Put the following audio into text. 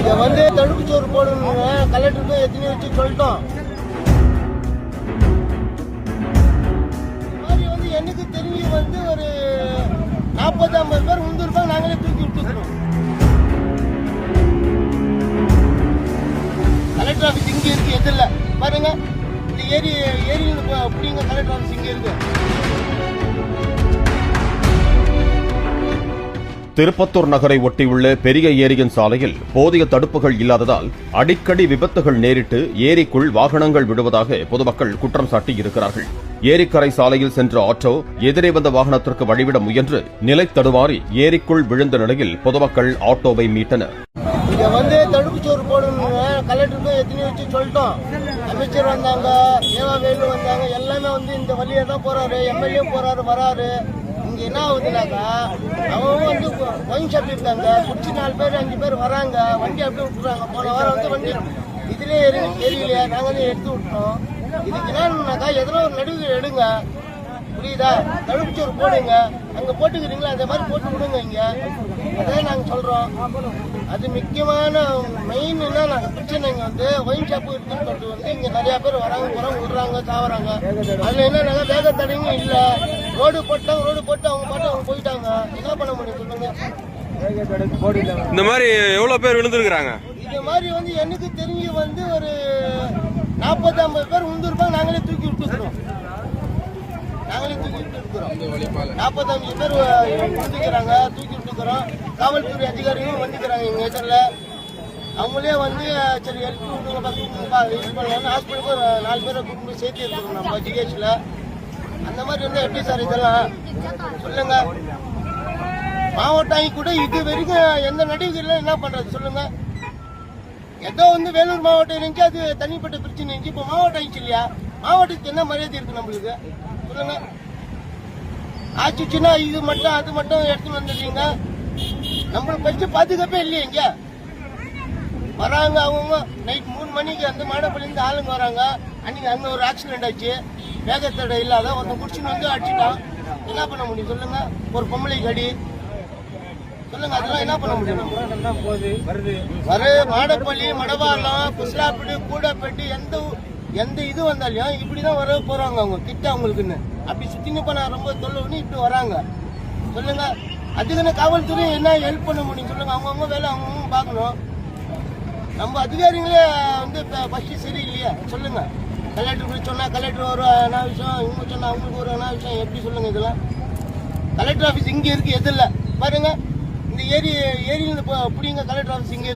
இதை தடுப்பு சோறு போடணுங்க. கலெக்டருக்கும் எத்தனை வச்சு சொல்லிட்டோம். இது மாதிரி எனக்கு தெரிஞ்சு ஒரு 40-50 பேர் முந்திருப்பாங்க. நாங்களே தூக்கி விட்டுக்கிறோம். கலெக்டர் ஆஃபீஸ் இங்கே இருக்கு, எது இல்லை பாருங்க. இந்த ஏரியில் அப்படிங்க கலெக்டர் ஆஃபீஸ் இங்கே இருக்கு. திருப்பத்தூர் நகரை ஒட்டியுள்ள பெரிய ஏரியின் சாலையில் போதிய தடுப்புகள் இல்லாததால் அடிக்கடி விபத்துகள் நேரிட்டு ஏரிக்குள் வாகனங்கள் விடுவதாக பொதுமக்கள் குற்றம் சாட்டியிருக்கிறார்கள். ஏரிக்கரை சாலையில் சென்ற ஆட்டோ எதிரே வந்த வாகனத்திற்கு வழிவிட முயன்று நிலை தடுமாறி ஏரிக்குள் விழுந்த நிலையில் பொதுமக்கள் ஆட்டோவை மீட்டனர். இதை தடுப்பு சோறு போடணுங்க. கலெக்டருக்கும் எத்தனை வச்சு சொல்லிட்டோம். அமைச்சர் வந்தாங்க, வேலு வந்தாங்க, எல்லாமே இந்த வழியா தான் போறாரு. எம்எல்ஏ போறாரு, வராரு. இங்க என்ன ஆகுதுனாக்கா, அவங்க ஒயின் ஷாப் இருக்காங்க, குடிச்சு 4 பேர் 5 பேர் வராங்க, வண்டி அப்படியே விட்டுறாங்க. போன வாரம் வண்டி இதுலயே தெரியலையா, நாங்க எடுத்து விட்டோம். இதுக்கு என்னன்னாக்கா எதனா ஒரு நடுவு எடுங்க, புரியுதா? தடுப்புச்சோறு போடுங்க. அங்க போட்டுக்கிறீங்களா, அந்த மாதிரி போட்டு விடுங்க. இங்க அதான் நாங்க சொல்றோம். அது முக்கியமான மெயின் என்ன நாங்க பிரச்சனை. இங்க ஒயின் ஷாப் இருக்குன்னு இங்க நிறைய பேர் வராங்க, விடுறாங்க, சாவறாங்க. அதுல என்னன்னா வேக தடையும் இல்ல. ரோடு போட்டு அவங்க பாட்டு அவங்க போயிட்டாங்க. என்ன பண்ண முடியும் சொல்லுங்க? இந்த மாதிரி எவ்வளவு பேர் விழுந்துருக்காங்க? இது மாதிரி எனக்கு தெரிஞ்சு ஒரு 40-50 பேர் விழுந்துருப்பாங்க. நாங்களே தூக்கி விட்டுக்கிறோம். 40-50 பேர் வந்துக்கிறாங்க, தூக்கி விட்டுக்கிறோம். காவல்துறை அதிகாரிகளும் வந்துக்கிறாங்க எங்க இடத்துல. அவங்களே சரி எடுத்து விட்டுங்க, ஹாஸ்பிட்டலுக்கு 4 பேரை கூட்டு போய் சேர்த்து இருக்கிறோம் நம்ம ஜிஹெச்ல. அந்த மாதிரி எப்படி சார் இதெல்லாம் சொல்லுங்க? மாவட்டம் கூட இது வரைக்கும் எந்த நடிகைகள் என்ன பண்றது சொல்லுங்க? ஏதோ வேலூர் மாவட்டம் இருந்துச்சு, அது தனிப்பட்ட பிரச்சனை இருந்துச்சு. இப்போ மாவட்டம் ஆயிடுச்சு இல்லையா? மாவட்டத்துக்கு என்ன மரியாதை இருக்கு நம்மளுக்கு சொல்லுங்க? ஆச்சுன்னா இது மட்டும் அது மட்டும் எடுத்துன்னு வந்துடுறீங்க. நம்மளுக்கு பற்றி பாதுகாப்பே இல்லையா? இங்க வராங்க அவங்க நைட் 3 மணிக்கு அந்த மாடப்பள்ளிருந்து ஆளுங்க வராங்க. அன்னைக்கு அங்க ஒரு ஆக்சிடென்ட் ஆச்சு. வேகத்தடை இல்லாத ஒருத்தன் குடிச்சுன்னு அடிச்சுட்டான். என்ன பண்ண முடியும் சொல்லுங்க? ஒரு பொம்பளை கடி சொல்லுங்க, அதெல்லாம் என்ன பண்ண முடியும்? மாடப்பள்ளி, மடவாளம், குஸ்லாப்பேட்டு, கூடப்பேட்டு, எந்த இது வந்தாலையும் இப்படிதான் வர போறாங்க. அவங்க கிட்ட அவங்களுக்குன்னு அப்படி சுத்தின்னு போனா ரொம்ப தொல்லுன்னு இப்படி வராங்க. சொல்லுங்க, அதுக்குன்னு காவல்துறை என்ன ஹெல்ப் பண்ண முடியும் சொல்லுங்க? அவங்கவுங்க வேலை அவங்கவுங்க பார்க்கணும். நம்ம அதிகாரிகளே ஃபர்ஸ்ட் சரி இல்லையா சொல்லுங்க? கலெக்டர் சொன்னா கலெக்டர் ஒரு என்ன விஷயம், இவங்க சொன்னா அவங்களுக்கு ஒரு என்ன விஷயம், எப்படி சொல்லுங்க? இதெல்லாம் கலெக்டர் ஆஃபீஸ் இங்க இருக்கு, எது இல்லை பாருங்க. இந்த ஏரியில் பிடிங்க கலெக்டர் ஆஃபீஸ் இங்க